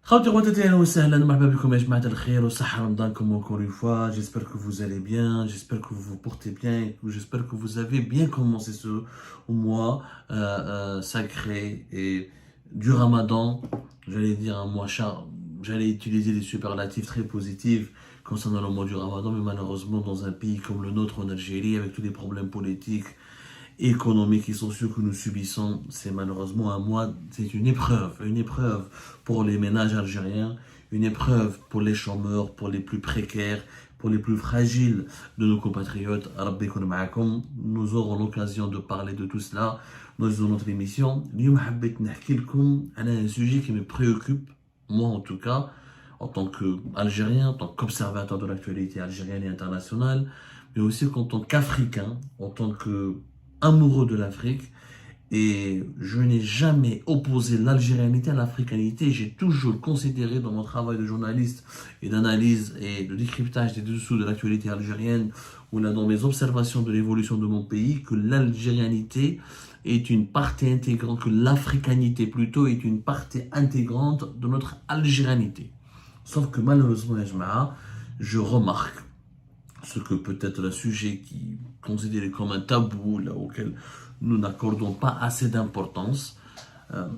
Khawti khawatati, ahlan wa sahlan, marhaba bikoum ya jamaat al-khair, wa sahha ramadankoum encore une fois. J'espère que vous allez bien, j'espère que vous vous portez bien, et j'espère que vous avez bien commencé ce mois sacré et du Ramadan. J'allais dire un mois j'allais utiliser des superlatifs très positifs concernant le mois du Ramadan, mais malheureusement dans un pays comme le nôtre en Algérie, avec tous les problèmes politiques, économiques et sociaux que nous subissons, c'est malheureusement un mois, c'est une épreuve pour les ménages algériens, une épreuve pour les chômeurs, pour les plus précaires, pour les plus fragiles de nos compatriotes. Rabbi koun ma'akoum. Nous aurons l'occasion de parler de tout cela dans notre émission. اليوم حبيت نحكي لكم على un sujet qui me préoccupe, moi en tout cas, en tant qu'Algérien, en tant qu'observateur de l'actualité algérienne et internationale, mais aussi en tant qu'Africain, en tant que amoureux de l'Afrique, et je n'ai jamais opposé l'algérianité à l'africanité. J'ai toujours considéré dans mon travail de journaliste et d'analyse et de décryptage des dessous de l'actualité algérienne, ou là dans mes observations de l'évolution de mon pays, que l'algérianité est une partie intégrante, que l'africanité plutôt est une partie intégrante de notre algérianité. Sauf que malheureusement, je remarque ce que peut-être le sujet qui est considéré comme un tabou, là, auquel nous n'accordons pas assez d'importance,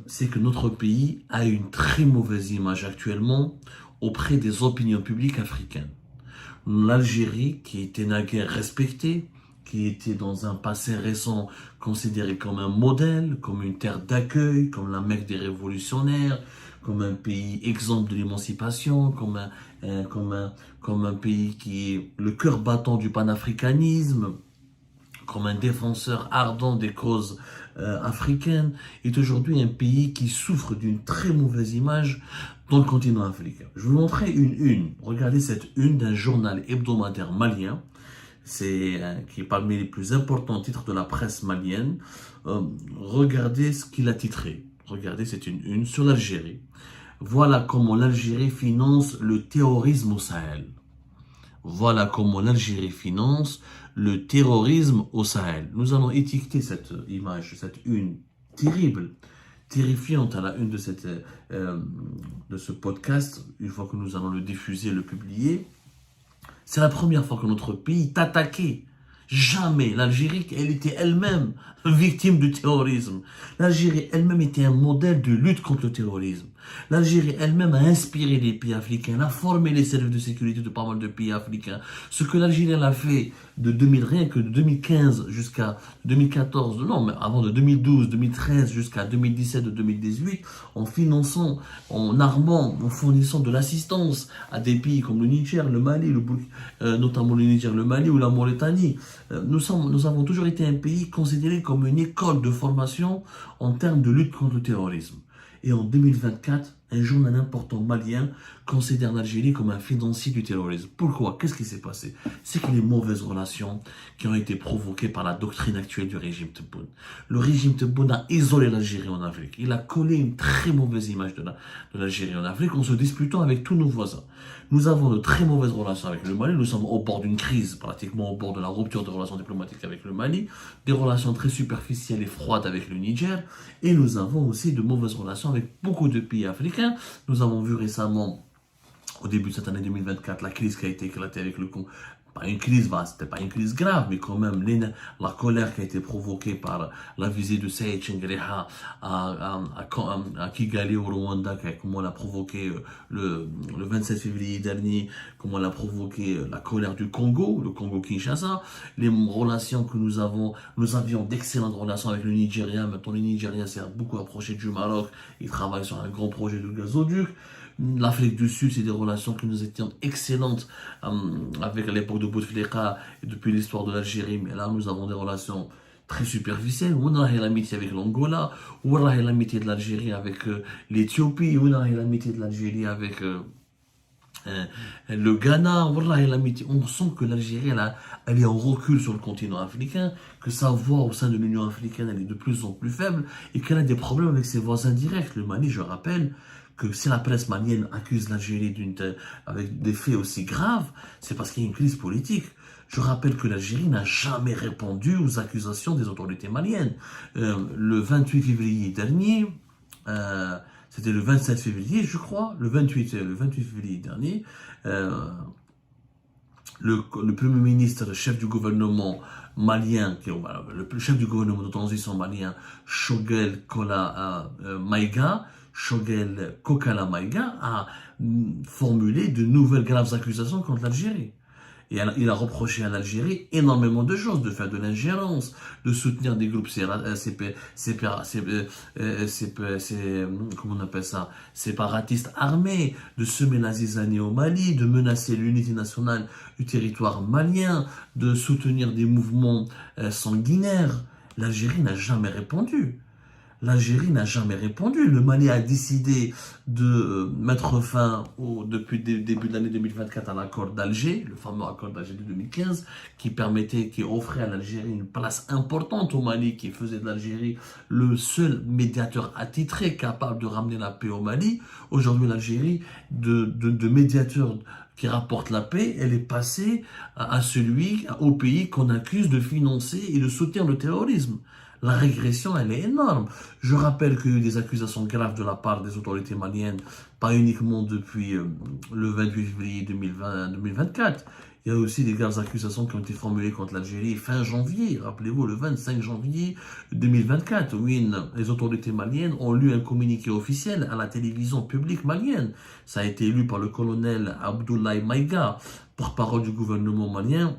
c'est que notre pays a une très mauvaise image actuellement auprès des opinions publiques africaines. L'Algérie, qui était naguère respectée, qui était dans un passé récent considérée comme un modèle, comme une terre d'accueil, comme la Mecque des révolutionnaires, comme un pays exempt de l'émancipation, comme un pays qui est le cœur battant du panafricanisme, comme un défenseur ardent des causes africaines, est aujourd'hui un pays qui souffre d'une très mauvaise image dans le continent africain. Je vais vous montrer une une. Regardez cette une d'un journal hebdomadaire malien, qui est parmi les plus importants titres de la presse malienne. Regardez ce qu'il a titré. Regardez, c'est une sur l'Algérie. Voilà comment l'Algérie finance le terrorisme au Sahel. Voilà comment l'Algérie finance le terrorisme au Sahel. Nous allons étiqueter cette image, cette une terrible, terrifiante à la une de ce podcast, une fois que nous allons le diffuser, le publier. C'est la première fois que notre pays est attaqué. Jamais l'Algérie, elle était elle-même victime du terrorisme. L'Algérie elle-même était un modèle de lutte contre le terrorisme. L'Algérie elle-même a inspiré les pays africains, elle a formé les services de sécurité de pas mal de pays africains. Ce que l'Algérie a fait de 2000, rien que de 2015 jusqu'à 2014, non, mais avant de 2012, 2013 jusqu'à 2017, 2018, en finançant, en armant, en fournissant de l'assistance à des pays comme le Niger, le Mali, notamment le Niger, le Mali ou la Mauritanie. Nous avons toujours été un pays considéré comme une école de formation en termes de lutte contre le terrorisme. Et en 2024, un journal important malien considère l'Algérie comme un financier du terrorisme. Pourquoi? Qu'est-ce qui s'est passé? C'est que les mauvaises relations qui ont été provoquées par la doctrine actuelle du régime Tebboune. Le régime Tebboune a isolé l'Algérie en Afrique. Il a collé une très mauvaise image de l'Algérie en Afrique en se disputant avec tous nos voisins. Nous avons de très mauvaises relations avec le Mali. Nous sommes au bord d'une crise, pratiquement au bord de la rupture des relations diplomatiques avec le Mali. Des relations très superficielles et froides avec le Niger. Et nous avons aussi de mauvaises relations avec beaucoup de pays africains. Nous avons vu récemment, au début de cette année 2024, la crise qui a été éclatée avec le Congo. Pas une crise vaste, c'était pas une crise grave, mais quand même la colère qui a été provoquée par la visite de Saïd Chengreha à Kigali au Rwanda, comment elle a provoqué le 27 février dernier, comment elle a provoqué la colère du Congo, le Congo-Kinshasa, les relations que nous avions d'excellentes relations avec le Nigeria. Maintenant le Nigeria s'est beaucoup approché du Maroc, il travaille sur un grand projet de gazoduc. L'Afrique du Sud, c'est des relations que nous étions excellentes avec l'époque de Bouteflika et depuis l'histoire de l'Algérie. Mais là, nous avons des relations très superficielles. On a l'amitié avec l'Angola, on a l'amitié de l'Algérie avec l'Éthiopie, on a l'amitié de l'Algérie avec le Ghana. On sent que l'Algérie, elle est en recul sur le continent africain, que sa voix au sein de l'Union africaine, elle est de plus en plus faible et qu'elle a des problèmes avec ses voisins directs. Le Mali, je rappelle, que si la presse malienne accuse l'Algérie avec des faits aussi graves, c'est parce qu'il y a une crise politique. Je rappelle que l'Algérie n'a jamais répondu aux accusations des autorités maliennes. Le 28 février dernier, c'était le 27 février, je crois, le 28 février dernier, le Premier ministre, le chef du gouvernement malien, le chef du gouvernement de transition malien, Choguel Kokala Maïga, a formulé de nouvelles graves accusations contre l'Algérie. Et il a reproché à l'Algérie énormément de choses, de faire de l'ingérence, de soutenir des groupes séparatistes armés, de semer la zizanie au Mali, de menacer l'unité nationale du territoire malien, de soutenir des mouvements sanguinaires. L'Algérie n'a jamais répondu. L'Algérie n'a jamais répondu. Le Mali a décidé de mettre fin, depuis le début de l'année 2024, à l'accord d'Alger, le fameux accord d'Alger de 2015, qui offrait à l'Algérie une place importante au Mali, qui faisait de l'Algérie le seul médiateur attitré capable de ramener la paix au Mali. Aujourd'hui, l'Algérie, de médiateur qui rapporte la paix, elle est passée au pays qu'on accuse de financer et de soutenir le terrorisme. La régression, elle est énorme. Je rappelle qu'il y a eu des accusations graves de la part des autorités maliennes, pas uniquement depuis le 28 février 2024. Il y a aussi des graves accusations qui ont été formulées contre l'Algérie fin janvier, rappelez-vous, le 25 janvier 2024, où les autorités maliennes ont lu un communiqué officiel à la télévision publique malienne. Ça a été lu par le colonel Abdoulaye Maïga, porte-parole du gouvernement malien,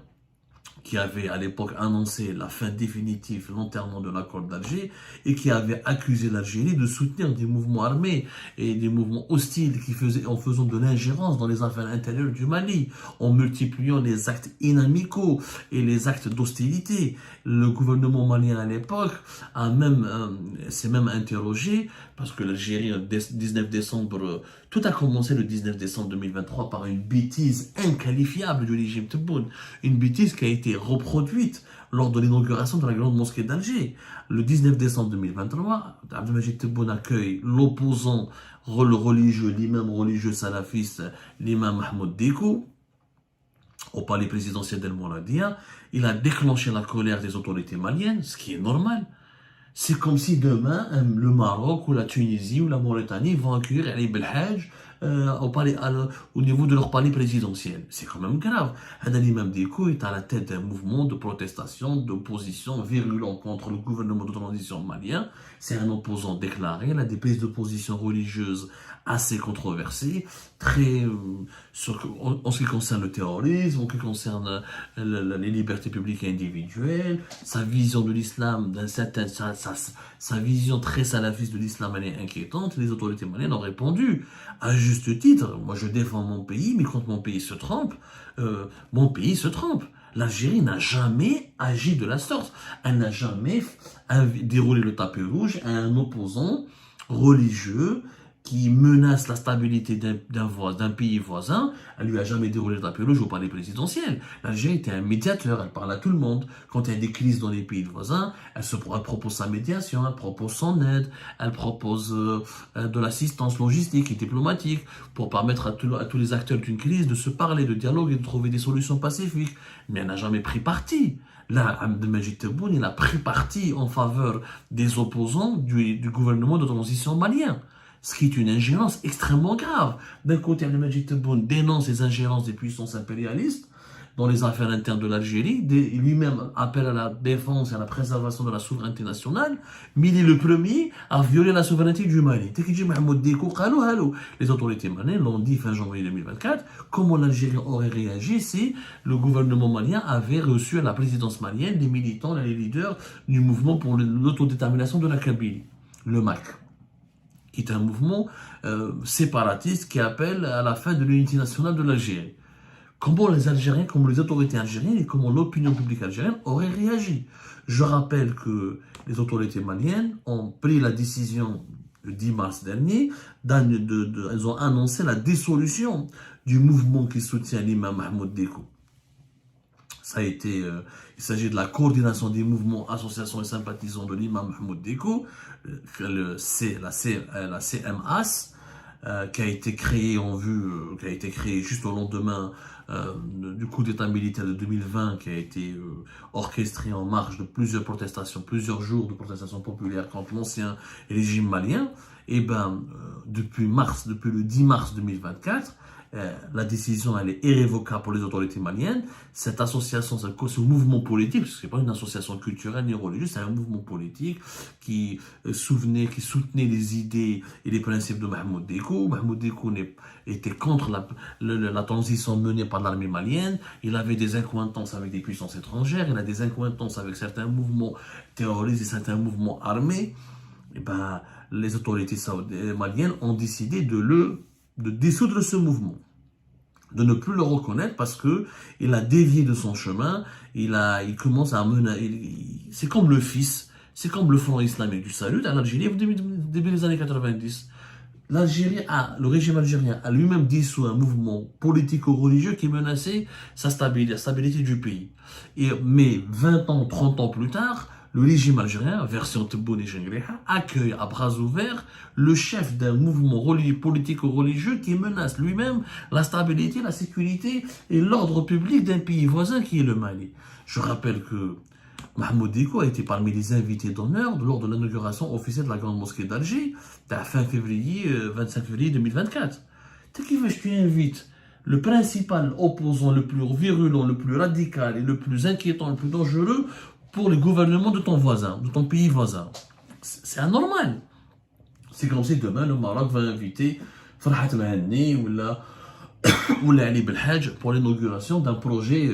qui avait à l'époque annoncé la fin définitive, l'enterrement de l'accord d'Alger, et qui avait accusé l'Algérie de soutenir des mouvements armés et des mouvements hostiles en faisant de l'ingérence dans les affaires intérieures du Mali, en multipliant les actes inamicaux et les actes d'hostilité. Le gouvernement malien à l'époque s'est même interrogé, parce que l'Algérie, tout a commencé le 19 décembre 2023 par une bêtise inqualifiable du régime Tebboune, une bêtise qui a été reproduite lors de l'inauguration de la grande mosquée d'Alger. Le 19 décembre 2023, Abdelmajid Tebboune accueille l'opposant l'imam religieux salafiste, l'imam Mahmoud Dicko, au palais présidentiel d'El Mouradia. Il a déclenché la colère des autorités maliennes, ce qui est normal. C'est comme si demain, le Maroc ou la Tunisie ou la Mauritanie vont accueillir Ali Belhaj au niveau de leur palais présidentiel. C'est quand même grave. L'imam Dicko est à la tête d'un mouvement de protestation, d'opposition virulent contre le gouvernement de transition malien. C'est un opposant déclaré. Il a des prises de position religieuses assez controversées, en ce qui concerne le terrorisme, en ce qui concerne les libertés publiques et individuelles, sa vision de l'islam, sa vision très salafiste de l'islam, elle est inquiétante. Les autorités maliennes ont répondu à juste titre. Moi, je défends mon pays, mais quand mon pays se trompe, mon pays se trompe. L'Algérie n'a jamais agi de la sorte. Elle n'a jamais déroulé le tapis rouge à un opposant religieux qui menace la stabilité d'un pays voisin. Elle lui a jamais déroulé le tapis rouge au palais présidentiel. l'Algérie était un médiateur, elle parle à tout le monde. Quand il y a des crises dans les pays voisins, elle propose sa médiation, elle propose son aide, elle propose de l'assistance logistique et diplomatique pour permettre à tous les acteurs d'une crise de se parler, de dialoguer, de trouver des solutions pacifiques. Mais elle n'a jamais pris parti. Là, Abdelmajid Tebboune, il a pris parti en faveur des opposants du gouvernement de transition malien. Ce qui est une ingérence extrêmement grave. D'un côté, Abdelmajid Tebboune dénonce les ingérences des puissances impérialistes dans les affaires internes de l'Algérie, lui-même appelle à la défense et à la préservation de la souveraineté nationale, mais il est le premier à violer la souveraineté du Mali. Les autorités maliennes l'ont dit fin janvier 2024, comment l'Algérie aurait réagi si le gouvernement malien avait reçu à la présidence malienne des militants, les leaders du mouvement pour l'autodétermination de la Kabylie, le MAC, qui est un mouvement séparatiste qui appelle à la fin de l'unité nationale de l'Algérie. Comment les Algériens, comment les autorités algériennes et comment l'opinion publique algérienne auraient réagi. Je rappelle que les autorités maliennes ont pris la décision le 10 mars dernier, elles ont annoncé la dissolution du mouvement qui soutient l'imam Mahmoud Dicko. Il s'agit de la coordination des mouvements, associations et sympathisants de l'imam Mahmoud Dicko, la CMAS, qui a été créée juste au lendemain du coup d'État militaire de 2020 qui a été orchestré en marge de plusieurs protestations, plusieurs jours de protestations populaires contre l'ancien régime malien, et depuis le 10 mars 2024, la décision elle est irrévocable pour les autorités maliennes. Cette association, ce mouvement politique, parce que ce n'est pas une association culturelle ni religieuse, c'est un mouvement politique qui soutenait les idées et les principes de Mahmoud Dékou. Mahmoud Dékou était contre la transition menée par l'armée malienne. Il avait des accointances avec des puissances étrangères, il a des accointances avec certains mouvements terroristes et certains mouvements armés. Et les autorités maliennes ont décidé de dissoudre ce mouvement, de ne plus le reconnaître parce que il a dévié de son chemin. Il commence à mener. C'est comme le FIS, c'est comme le Front islamique du salut en Algérie au début des années 90. Le régime algérien a lui-même dissous un mouvement politico-religieux qui menaçait la stabilité du pays. Mais 20 ans, 30 ans plus tard, le régime algérien, version Tebboune et Gengriha, accueille à bras ouverts le chef d'un mouvement politico-religieux qui menace lui-même la stabilité, la sécurité et l'ordre public d'un pays voisin qui est le Mali. Je rappelle que Mahmoud Dékou a été parmi les invités d'honneur lors de l'inauguration officielle de la Grande Mosquée d'Alger, fin février, 25 février 2024. Tu invites le principal opposant le plus virulent, le plus radical et le plus inquiétant, le plus dangereux pour le gouvernement de ton voisin, de ton pays voisin. C'est anormal. C'est comme si demain le Maroc va inviter Farhat Mahani ou Ali Belhadj pour l'inauguration d'un projet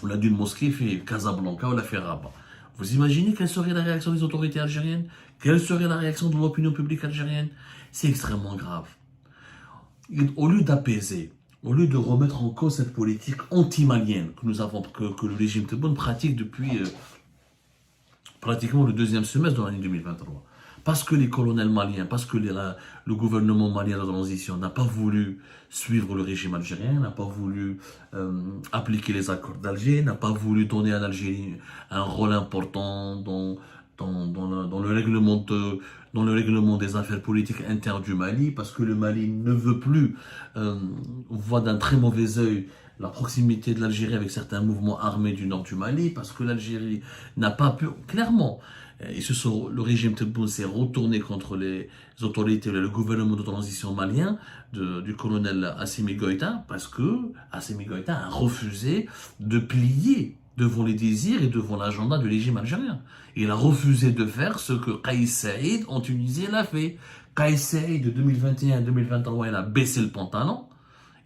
d'une mosquée fait Casablanca ou la fait Rabat. Vous imaginez quelle serait la réaction des autorités algériennes? Quelle serait la réaction de l'opinion publique algérienne? C'est extrêmement grave. Au lieu d'apaiser, au lieu de remettre en cause cette politique anti-malienne que le régime Tebboune pratique depuis pratiquement le deuxième semestre de l'année 2023, parce que les colonels maliens, parce que le gouvernement malien de transition n'a pas voulu suivre le régime algérien, n'a pas voulu appliquer les accords d'Alger, n'a pas voulu donner à l'Algérie un rôle important dans le règlement des affaires politiques internes du Mali, parce que le Mali ne veut plus, voit d'un très mauvais œil la proximité de l'Algérie avec certains mouvements armés du nord du Mali, parce que l'Algérie n'a pas pu, clairement, le régime Tebboune s'est retourné contre les autorités, le gouvernement de transition malien du colonel Assimi Goïta, parce que Assimi Goïta a refusé de plier devant les désirs et devant l'agenda du régime algérien. Il a refusé de faire ce que Kais Saïd en Tunisie l'a fait. Kais Saïd de 2021 à 2023, il a baissé le pantalon.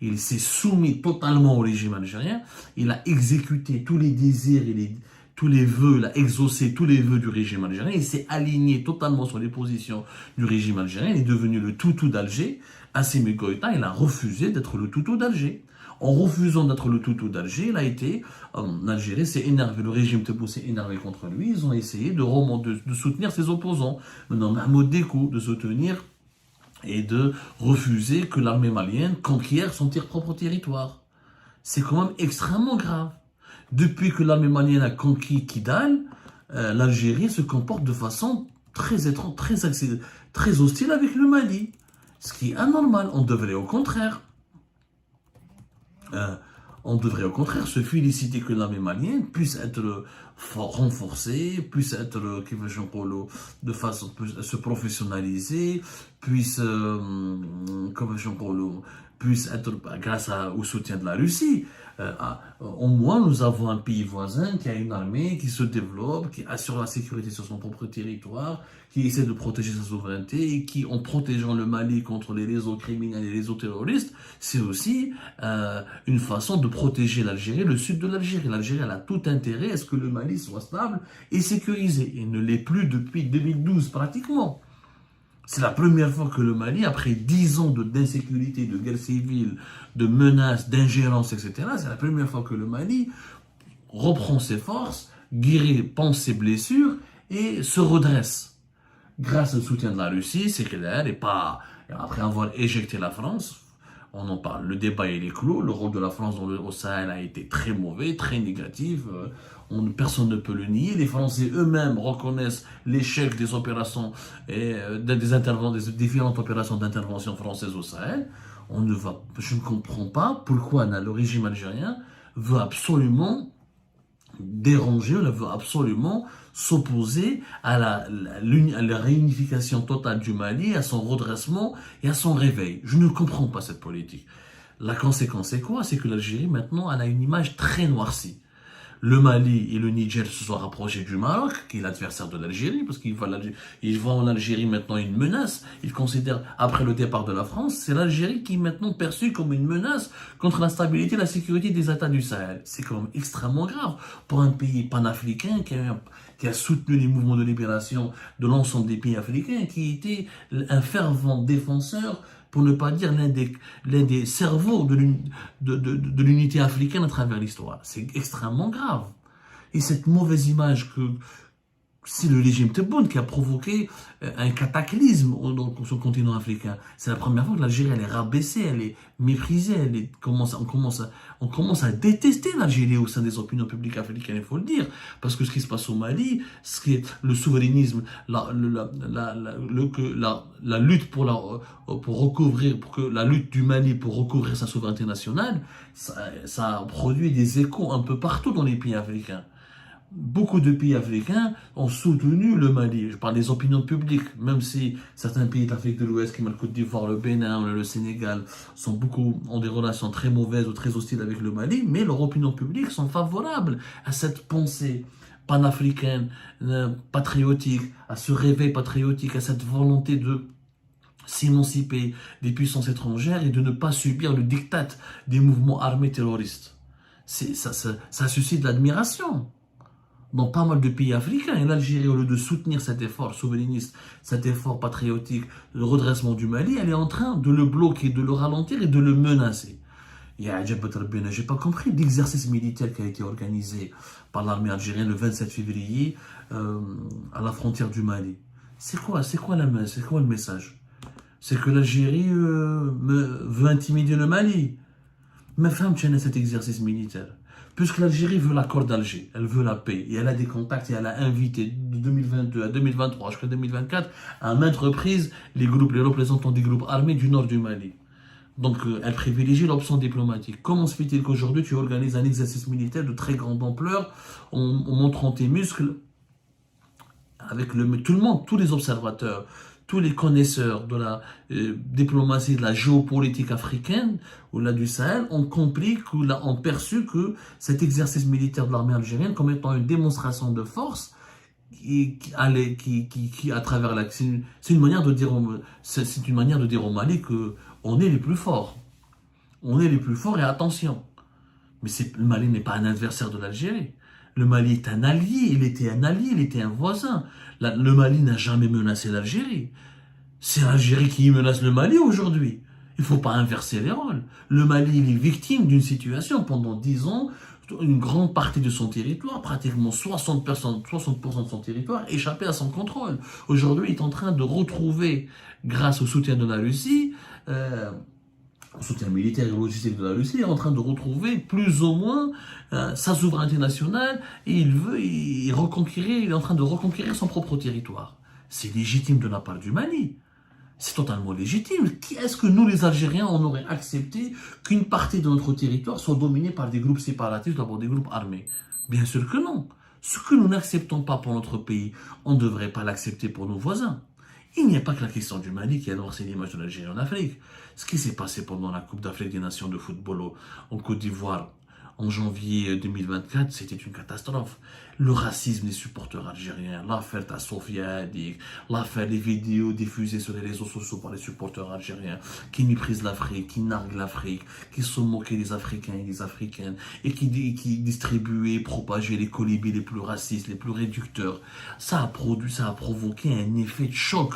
Il s'est soumis totalement au régime algérien. Il a exécuté tous les désirs et tous les vœux, il a exaucé tous les vœux du régime algérien. Il s'est aligné totalement sur les positions du régime algérien. Il est devenu le toutou d'Alger. Assimi Goïta, il a refusé d'être le toutou d'Alger. En refusant d'être le toutou d'Alger, il a été, en Algérie, s'est énervé, le régime Tebboune s'est énervé contre lui. Ils ont essayé de soutenir ses opposants. Maintenant, Mahmoud Dékou, de soutenir et de refuser que l'armée malienne conquiert son propre territoire. C'est quand même extrêmement grave. Depuis que l'armée malienne a conquis Kidal, l'Algérie se comporte de façon très étrange, très hostile avec le Mali. Ce qui est anormal. On devrait au contraire se féliciter que l'armée malienne puisse être renforcée, puisse être, de façon, se professionnaliser, puisse être grâce au soutien de la Russie. Au moins, nous avons un pays voisin qui a une armée qui se développe, qui assure la sécurité sur son propre territoire, qui essaie de protéger sa souveraineté et qui, en protégeant le Mali contre les réseaux criminels et les réseaux terroristes, c'est aussi une façon de protéger l'Algérie, le sud de l'Algérie. L'Algérie elle a tout intérêt à ce que le Mali soit stable et sécurisé. Il ne l'est plus depuis 2012 pratiquement. C'est la première fois que le Mali, après 10 ans d'insécurité, de guerre civile, de menaces, d'ingérence, etc., c'est la première fois que le Mali reprend ses forces, guérit, pense ses blessures et se redresse. Grâce au soutien de la Russie, c'est clair, et après avoir éjecté la France, On en parle. Le débat, il est clos. Le rôle de la France au Sahel a été très mauvais, très négatif. Personne ne peut le nier. Les Français eux-mêmes reconnaissent l'échec des opérations et des différentes opérations d'intervention françaises au Sahel. Je ne comprends pas pourquoi le régime algérien veut absolument déranger, on veut absolument s'opposer à la réunification totale du Mali, à son redressement et à son réveil. Je ne comprends pas cette politique. La conséquence c'est quoi? C'est que l'Algérie maintenant elle a une image très noircie. Le Mali et le Niger se sont rapprochés du Maroc, qui est l'adversaire de l'Algérie, parce qu'il voit en Algérie maintenant une menace. Il considère, après le départ de la France, c'est l'Algérie qui est maintenant perçue comme une menace contre la stabilité et la sécurité des États du Sahel. C'est quand même extrêmement grave pour un pays panafricain qui a soutenu les mouvements de libération de l'ensemble des pays africains, qui était un fervent défenseur, pour ne pas dire l'un des cerveaux de l'unité africaine à travers l'histoire. C'est extrêmement grave. Et cette mauvaise image que c'est le régime Tebboune qui a provoqué un cataclysme sur le continent africain. C'est la première fois que l'Algérie elle est rabaissée, elle est méprisée, on commence à détester l'Algérie au sein des opinions publiques africaines, il faut le dire. Parce que ce qui se passe au Mali, ce qui est le souverainisme, la lutte pour la lutte du Mali pour recouvrir sa souveraineté nationale, ça a produit des échos un peu partout dans les pays africains. Beaucoup de pays africains ont soutenu le Mali. Je parle des opinions publiques, même si certains pays d'Afrique de l'Ouest, comme le Côte d'Ivoire, le Bénin, le Sénégal, ont des relations très mauvaises ou très hostiles avec le Mali, mais leurs opinions publiques sont favorables à cette pensée panafricaine, patriotique, à ce réveil patriotique, à cette volonté de s'émanciper des puissances étrangères et de ne pas subir le diktat des mouvements armés terroristes. Ça suscite l'admiration dans pas mal de pays africains. Et l'Algérie, au lieu de soutenir cet effort souverainiste, cet effort patriotique, le redressement du Mali, elle est en train de le bloquer, de le ralentir et de le menacer. J'ai pas compris l'exercice militaire qui a été organisé par l'armée algérienne le 27 février à la frontière du Mali. C'est quoi le message? C'est que l'Algérie veut intimider le Mali. Mais femme, tu as cet exercice militaire. Puisque l'Algérie veut l'accord d'Alger, elle veut la paix, et elle a des contacts, et elle a invité de 2022 à 2023 jusqu'à 2024 à maintes reprises les représentants des groupes armés du nord du Mali. Donc elle privilégie l'option diplomatique. Comment se fait-il qu'aujourd'hui tu organises un exercice militaire de très grande ampleur en montrant tes muscles avec tout le monde, tous les observateurs, tous les connaisseurs de la diplomatie, de la géopolitique africaine ou là du Sahel ont compris, ont perçu que cet exercice militaire de l'armée algérienne comme étant une démonstration de force à travers c'est une manière de dire au Mali que on est les plus forts. On est les plus forts et attention. Mais le Mali n'est pas un adversaire de l'Algérie. Le Mali est un allié, il était un voisin. Le Mali n'a jamais menacé l'Algérie. C'est l'Algérie qui menace le Mali aujourd'hui. Il ne faut pas inverser les rôles. Le Mali il est victime d'une situation pendant 10 ans, une grande partie de son territoire, pratiquement 60% de son territoire, échappé à son contrôle. Aujourd'hui, il est en train de retrouver, grâce au soutien de la Russie, au soutien militaire et logistique de la Russie, est en train de retrouver plus ou moins sa souveraineté nationale et il est en train de reconquérir son propre territoire. C'est légitime de la part du Mali. C'est totalement légitime. Est-ce que nous, les Algériens, on aurait accepté qu'une partie de notre territoire soit dominée par des groupes séparatistes, d'abord des groupes armés? Bien sûr que non. Ce que nous n'acceptons pas pour notre pays, on ne devrait pas l'accepter pour nos voisins. Il n'y a pas que la question du Mali qui a lancé l'image de l'Algérie en Afrique. Ce qui s'est passé pendant la Coupe d'Afrique des Nations de football en Côte d'Ivoire en janvier 2024, c'était une catastrophe. Le racisme des supporters algériens, l'affaire Tassofia, l'affaire des vidéos diffusées sur les réseaux sociaux par les supporters algériens qui méprisent l'Afrique, qui narguent l'Afrique, qui se moquaient des Africains et des Africaines et qui distribuaient et propageaient les colibris les plus racistes, les plus réducteurs. Ça a provoqué un effet de choc.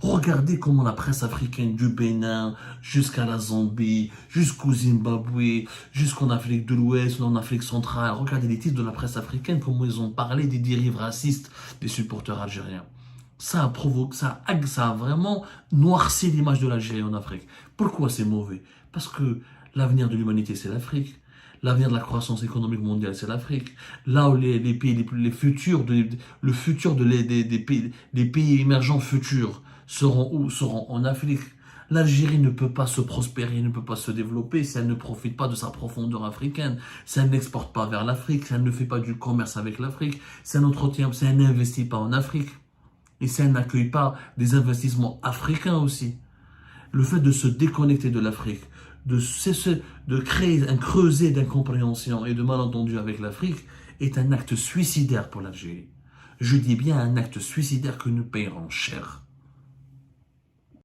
Regardez comment la presse africaine du Bénin jusqu'à la Zambie, jusqu'au Zimbabwe, jusqu'en Afrique de l'Ouest, en Afrique centrale, regardez les titres de la presse africaine, comment ils ont parlé des dérives racistes des supporters algériens. Ça a provoqué, ça a vraiment noirci l'image de l'Algérie en Afrique. Pourquoi c'est mauvais? Parce que l'avenir de l'humanité, c'est l'Afrique. L'avenir de la croissance économique mondiale, c'est l'Afrique. Là où les pays, les futurs, le futur des pays émergents futurs seront où? Seront en Afrique. L'Algérie ne peut pas se prospérer, ne peut pas se développer si elle ne profite pas de sa profondeur africaine, si elle n'exporte pas vers l'Afrique, si elle ne fait pas du commerce avec l'Afrique, si elle n'investit pas en Afrique. Et si elle n'accueille pas des investissements africains aussi, le fait de se déconnecter de l'Afrique, de cesser de créer un creuset d'incompréhension et de malentendu avec l'Afrique est un acte suicidaire pour l'Algérie. Je dis bien un acte suicidaire que nous payerons cher.